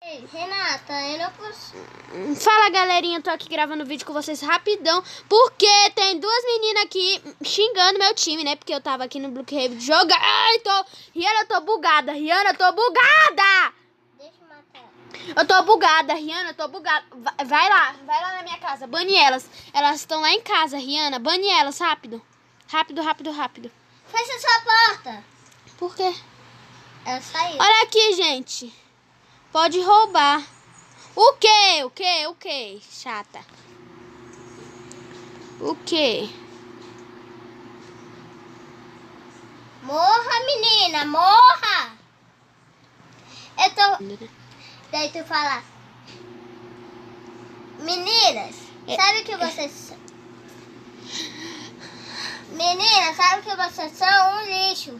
Ei, Renata, eu não consigo. Fala, galerinha, eu tô aqui gravando vídeo com vocês rapidão, porque tem duas meninas aqui xingando meu time, né? Porque eu tava aqui no Brookhaven jogando. Ai, Rihanna, eu tô bugada. Rihanna, eu tô bugada. Deixa eu matar. Eu tô bugada, Rihanna, eu tô bugada. Vai lá na minha casa, bane elas. Elas estão lá em casa, Rihanna, bane elas, rápido. Rápido, rápido, rápido. Fecha sua porta. Por quê? Ela saiu. Olha aqui, gente. Pode roubar. O quê? O quê? O quê? Chata. O quê? Morra, menina, morra. Eu tô... Daí tu fala... Meninas, sabe que vocês... Meninas, sabe que vocês são um lixo.